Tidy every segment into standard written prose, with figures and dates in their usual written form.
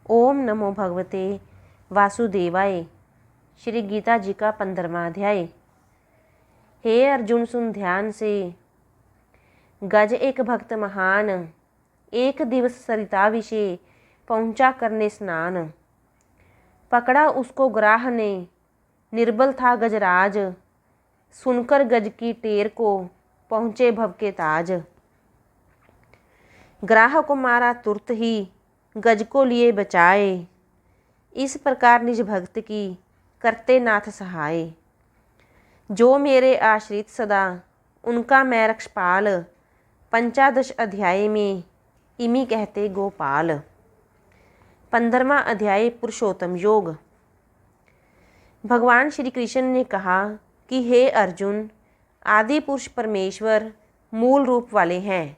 ओम नमो भगवते वासुदेवाय। श्री गीता जी का 15वां अध्याय। हे अर्जुन, सुन ध्यान से। गज एक भक्त महान, एक दिवस सरिता विषे पहुंचा करने स्नान। पकड़ा उसको ग्राह ने, निर्बल था गजराज। सुनकर गज की टेर को पहुंचे भव के ताज। ग्राह को मारा तुरत ही, गज को लिए बचाए। इस प्रकार निज भक्त की करते नाथ सहाय। जो मेरे आश्रित सदा, उनका मैं रक्षपाल। 15 अध्याय में इमी कहते गोपाल। 15वां अध्याय पुरुषोत्तम योग। भगवान श्री कृष्ण ने कहा कि हे अर्जुन, आदि पुरुष परमेश्वर मूल रूप वाले हैं।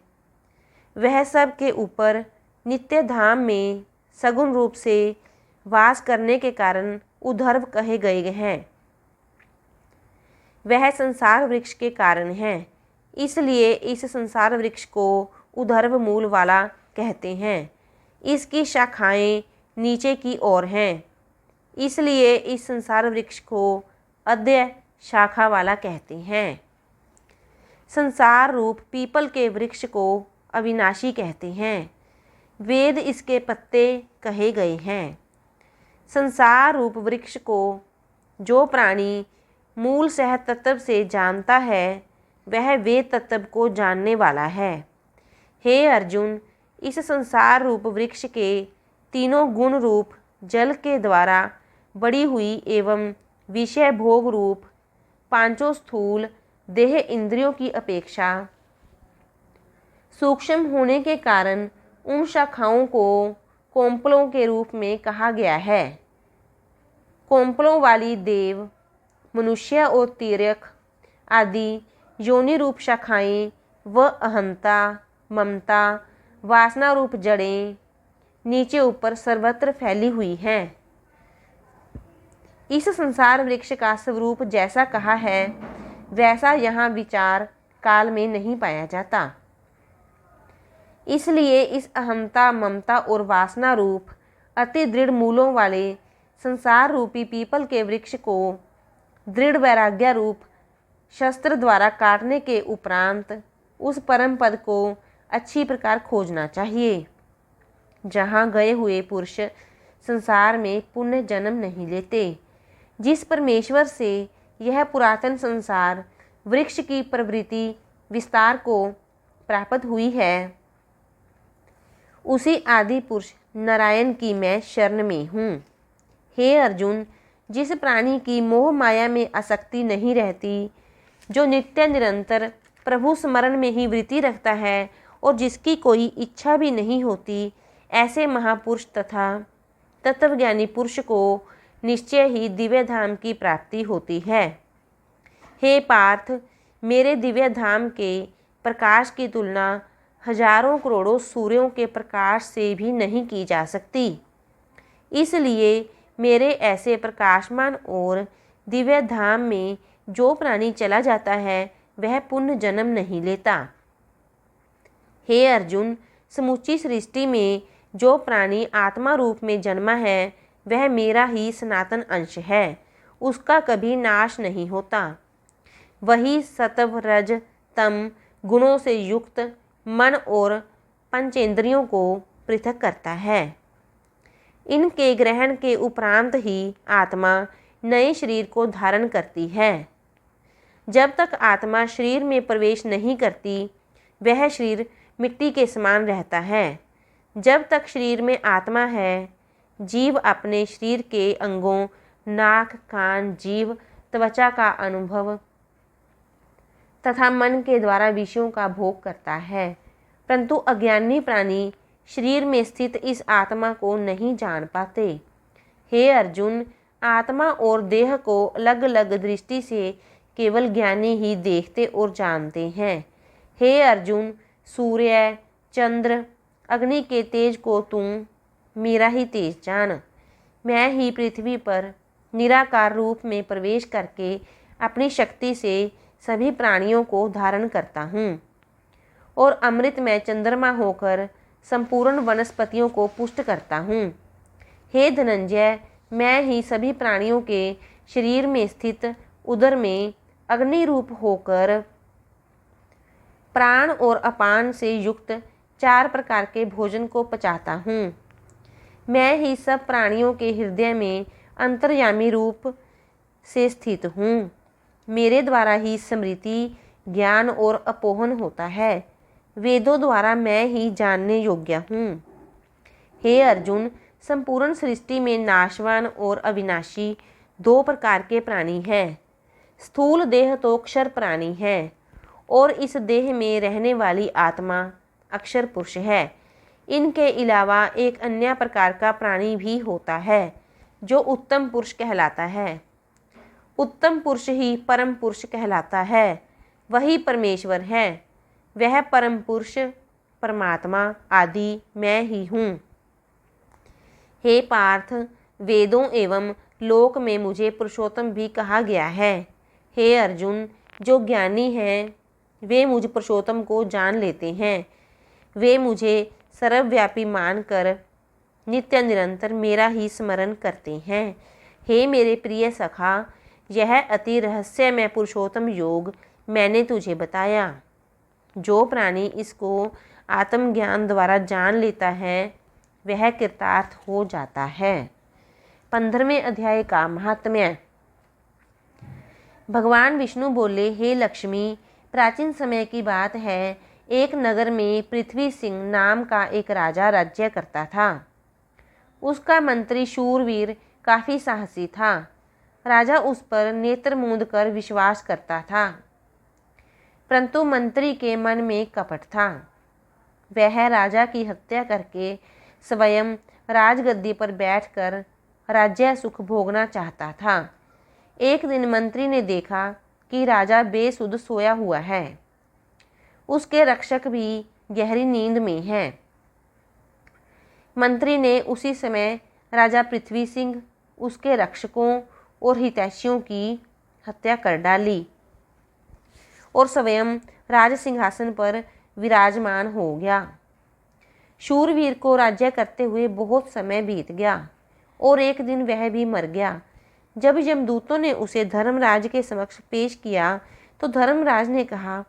वह सब के ऊपर नित्य धाम में सगुण रूप से वास करने के कारण उद्धर्व कहे गए हैं। वह संसार वृक्ष के कारण है, इसलिए इस संसार वृक्ष को उद्धर्व मूल वाला कहते हैं। इसकी शाखाएं नीचे की ओर हैं, इसलिए इस संसार वृक्ष को अद्य शाखा वाला कहते हैं। संसार रूप पीपल के वृक्ष को अविनाशी कहते हैं। वेद इसके पत्ते कहे गए हैं। संसार रूप वृक्ष को जो प्राणी मूल सह तत्व से जानता है, वह वेद तत्व को जानने वाला है। हे अर्जुन, इस संसार रूप वृक्ष के तीनों गुण रूप जल के द्वारा बड़ी हुई एवं विषय भोग रूप पांचों स्थूल देह इंद्रियों की अपेक्षा सूक्ष्म होने के कारण उन शाखाओं को कोंपलों के रूप में कहा गया है। कोंपलों वाली देव, मनुष्य और तीर्यक आदि योनि रूप शाखाएं व अहंता, ममता, वासना रूप जड़ें नीचे ऊपर सर्वत्र फैली हुई हैं। इस संसार वृक्ष का स्वरूप जैसा कहा है, वैसा यहाँ विचार काल में नहीं पाया जाता। इसलिए इस अहंता, ममता और वासना रूप अति दृढ़ मूलों वाले संसार रूपी पीपल के वृक्ष को दृढ़ वैराग्य रूप शस्त्र द्वारा काटने के उपरांत उस परम पद को अच्छी प्रकार खोजना चाहिए, जहाँ गए हुए पुरुष संसार में पुण्य जन्म नहीं लेते। जिस परमेश्वर से यह पुरातन संसार वृक्ष की प्रवृत्ति विस्तार को प्राप्त हुई है, उसी आदि पुरुष नारायण की मैं शरण में हूँ। हे अर्जुन, जिस प्राणी की मोह माया में आसक्ति नहीं रहती, जो नित्य निरंतर प्रभु स्मरण में ही वृत्ति रखता है और जिसकी कोई इच्छा भी नहीं होती, ऐसे महापुरुष तथा तत्वज्ञानी पुरुष को निश्चय ही दिव्य धाम की प्राप्ति होती है। हे पार्थ, मेरे दिव्य धाम के प्रकाश की तुलना हजारों करोड़ों सूर्यों के प्रकाश से भी नहीं की जा सकती। इसलिए मेरे ऐसे प्रकाशमान और दिव्य धाम में जो प्राणी चला जाता है, वह पुण्य जन्म नहीं लेता। हे अर्जुन, समूची सृष्टि में जो प्राणी आत्मा रूप में जन्मा है, वह मेरा ही सनातन अंश है, उसका कभी नाश नहीं होता। वही सत्व, रज, तम गुणों से युक्त मन और पंचेंद्रियों को पृथक करता है। इनके ग्रहण के उपरांत ही आत्मा नए शरीर को धारण करती है। जब तक आत्मा शरीर में प्रवेश नहीं करती, वह शरीर मिट्टी के समान रहता है। जब तक शरीर में आत्मा है, जीव अपने शरीर के अंगों नाक, कान, जीभ, त्वचा का अनुभव तथा मन के द्वारा विषयों का भोग करता है, परंतु अज्ञानी प्राणी शरीर में स्थित इस आत्मा को नहीं जान पाते। हे अर्जुन, आत्मा और देह को अलग अलग दृष्टि से केवल ज्ञानी ही देखते और जानते हैं। हे अर्जुन, सूर्य, चंद्र, अग्नि के तेज को तुम मेरा ही तेज जान। मैं ही पृथ्वी पर निराकार रूप में प्रवेश करके अपनी शक्ति से सभी प्राणियों को धारण करता हूँ और अमृत में चंद्रमा होकर संपूर्ण वनस्पतियों को पुष्ट करता हूँ। हे धनंजय, मैं ही सभी प्राणियों के शरीर में स्थित उदर में अग्नि रूप होकर प्राण और अपान से युक्त 4 प्रकार के भोजन को पचाता हूँ। मैं ही सब प्राणियों के हृदय में अंतर्यामी रूप से स्थित हूँ। मेरे द्वारा ही स्मृति, ज्ञान और अपोहन होता है। वेदों द्वारा मैं ही जानने योग्य हूँ। हे अर्जुन, संपूर्ण सृष्टि में नाशवान और अविनाशी 2 प्रकार के प्राणी हैं। स्थूल देह तो अक्षर प्राणी है और इस देह में रहने वाली आत्मा अक्षर पुरुष है। इनके अलावा एक अन्य प्रकार का प्राणी भी होता है जो उत्तम पुरुष कहलाता है। उत्तम पुरुष ही परम पुरुष कहलाता है। वही परमेश्वर है। वह परम पुरुष परमात्मा आदि मैं ही हूँ। हे पार्थ, वेदों एवं लोक में मुझे पुरुषोत्तम भी कहा गया है। हे अर्जुन, जो ज्ञानी हैं वे मुझ पुरुषोत्तम को जान लेते हैं। वे मुझे सर्वव्यापी मानकर नित्य निरंतर मेरा ही स्मरण करते हैं। हे मेरे प्रिय सखा, यह अति रहस्यमय पुरुषोत्तम योग मैंने तुझे बताया। जो प्राणी इसको आत्मज्ञान द्वारा जान लेता है वह कृतार्थ हो जाता है। 15वें अध्याय का महात्म्य। भगवान विष्णु बोले, हे लक्ष्मी, प्राचीन समय की बात है। एक नगर में पृथ्वी सिंह नाम का एक राजा राज्य करता था। उसका मंत्री शूरवीर काफ़ी साहसी था। राजा उस पर नेत्र मूंद कर विश्वास करता था, परंतु मंत्री के मन में कपट था। वह राजा की हत्या करके स्वयं राजगद्दी पर बैठकर राज्य सुख भोगना चाहता था। एक दिन मंत्री ने देखा कि राजा बेसुध सोया हुआ है। उसके रक्षक भी गहरी नींद में हैं। मंत्री ने उसी समय राजा पृथ्वी सिंह, उसके रक्षकों और हितैषियों की हत्या कर डाली और स्वयं राज सिंहासन पर विराजमान हो गया। शूरवीर को राज्य करते हुए बहुत समय बीत गया और एक दिन वह भी मर गया। जब यमदूतों ने उसे धर्मराज के समक्ष पेश किया तो धर्मराज ने कहा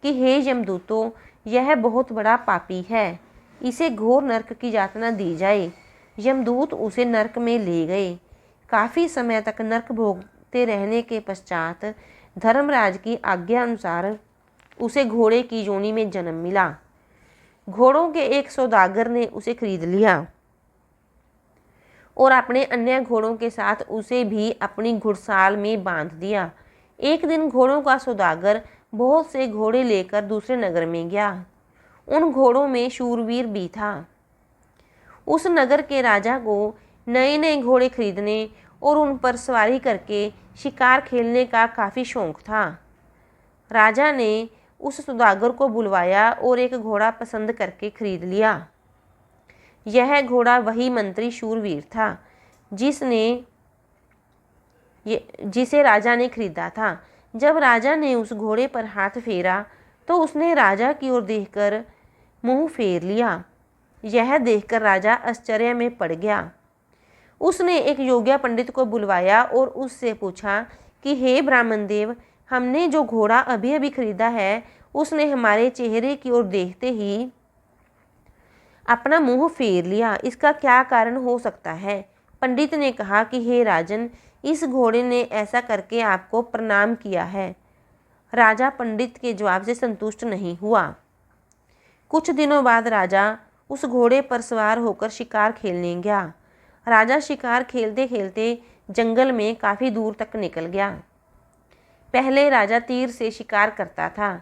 कि हे यमदूतों, यह बहुत बड़ा पापी है, इसे घोर नरक की यातना दी जाए। यमदूत उसे नरक में ले गए। काफ़ी समय तक नरक भोगते रहने के पश्चात धर्मराज की आज्ञा अनुसार उसे घोड़े की योनि में जन्म मिला। घोड़ों के एक सौदागर ने उसे खरीद लिया और अपने अन्य घोड़ों के साथ उसे भी अपनी घुड़साल में बांध दिया। एक दिन घोड़ों का सौदागर बहुत से घोड़े लेकर दूसरे नगर में गया। उन घोड़ों में शूरवीर भी था। उस नगर के राजा को नए नए घोड़े खरीदने और उन पर सवारी करके शिकार खेलने का काफ़ी शौक था। राजा ने उस सौदागर को बुलवाया और एक घोड़ा पसंद करके खरीद लिया। यह घोड़ा वही मंत्री शूरवीर था जिसे राजा ने खरीदा था। जब राजा ने उस घोड़े पर हाथ फेरा तो उसने राजा की ओर देखकर मुंह फेर लिया। यह देखकर राजा आश्चर्य में पड़ गया। उसने एक योग्य पंडित को बुलवाया और उससे पूछा कि हे ब्राह्मण देव, हमने जो घोड़ा अभी अभी खरीदा है उसने हमारे चेहरे की ओर देखते ही अपना मुंह फेर लिया। इसका क्या कारण हो सकता है? पंडित ने कहा कि हे राजन, इस घोड़े ने ऐसा करके आपको प्रणाम किया है। राजा पंडित के जवाब से संतुष्ट नहीं हुआ। कुछ दिनों बाद राजा उस घोड़े पर सवार होकर शिकार खेलने गया। राजा शिकार खेलते खेलते जंगल में काफ़ी दूर तक निकल गया। पहले राजा तीर से शिकार करता था,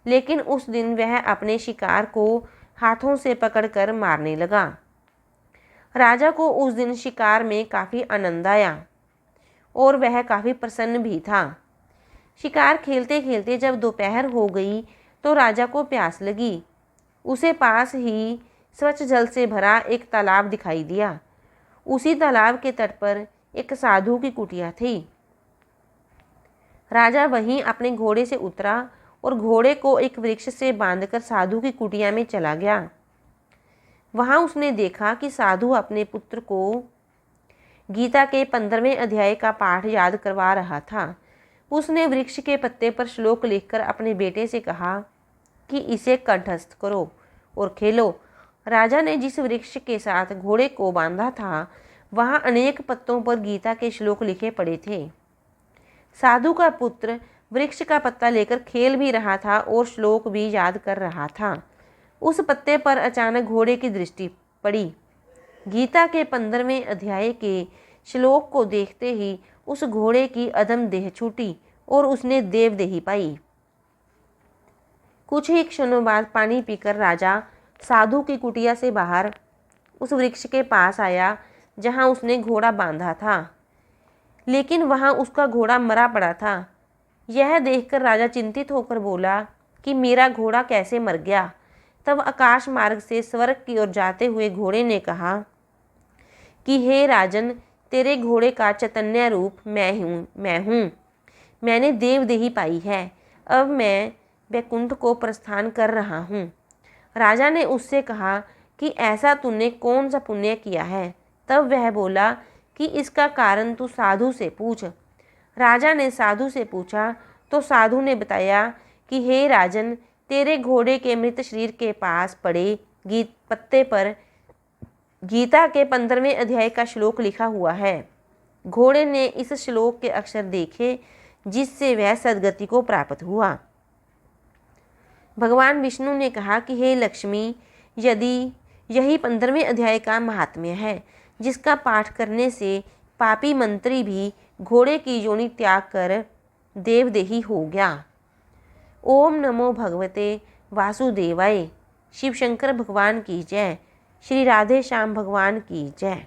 लेकिन उस दिन वह अपने शिकार को हाथों से पकड़कर मारने लगा। राजा को उस दिन शिकार में काफ़ी आनंद आया और वह काफ़ी प्रसन्न भी था। शिकार खेलते खेलते जब दोपहर हो गई तो राजा को प्यास लगी। उसे पास ही स्वच्छ जल से भरा एक तालाब दिखाई दिया। उसी तालाब के तट पर एक साधु की कुटिया थी। राजा वहीं अपने घोड़े से उतरा और घोड़े को एक वृक्ष से बांधकर साधु की कुटिया में चला गया। वहां उसने देखा कि साधु अपने पुत्र को गीता के 15वें अध्याय का पाठ याद करवा रहा था। उसने वृक्ष के पत्ते पर श्लोक लिखकर अपने बेटे से कहा कि इसे कंठस्थ करो और खेलो। राजा ने जिस वृक्ष के साथ घोड़े को बांधा था वहां अनेक पत्तों पर गीता के श्लोक लिखे पड़े थे। साधु का पुत्र वृक्ष का पत्ता लेकर खेल भी रहा था और श्लोक भी याद कर रहा था। उस पत्ते पर अचानक घोड़े की दृष्टि पड़ी। गीता के 15वें अध्याय के श्लोक को देखते ही उस घोड़े की अधम देह छूटी और उसने देवदेही पाई। कुछ ही क्षणों बाद पानी पीकर राजा साधु की कुटिया से बाहर उस वृक्ष के पास आया जहां उसने घोड़ा बांधा था, लेकिन वहां उसका घोड़ा मरा पड़ा था। यह देखकर राजा चिंतित होकर बोला कि मेरा घोड़ा कैसे मर गया। तब आकाश मार्ग से स्वर्ग की ओर जाते हुए घोड़े ने कहा कि हे राजन, तेरे घोड़े का चैतन्य रूप मैं हूँ। मैंने देवदेही पाई है। अब मैं वैकुंठ को प्रस्थान कर रहा हूँ। राजा ने उससे कहा कि ऐसा तूने कौन सा पुण्य किया है। तब वह बोला कि इसका कारण तू साधु से पूछ। राजा ने साधु से पूछा तो साधु ने बताया कि हे राजन, तेरे घोड़े के मृत शरीर के पास पड़े पत्ते पर गीता के 15वें अध्याय का श्लोक लिखा हुआ है। घोड़े ने इस श्लोक के अक्षर देखे जिससे वह सद्गति को प्राप्त हुआ। भगवान विष्णु ने कहा कि हे लक्ष्मी, यदि यही 15वें अध्याय का महात्म्य है जिसका पाठ करने से पापी मंत्री भी घोड़े की योनि त्याग कर देवदेही हो गया। ओम नमो भगवते वासुदेवाय। शिव शंकर भगवान की जय। श्री राधे श्याम भगवान की जय।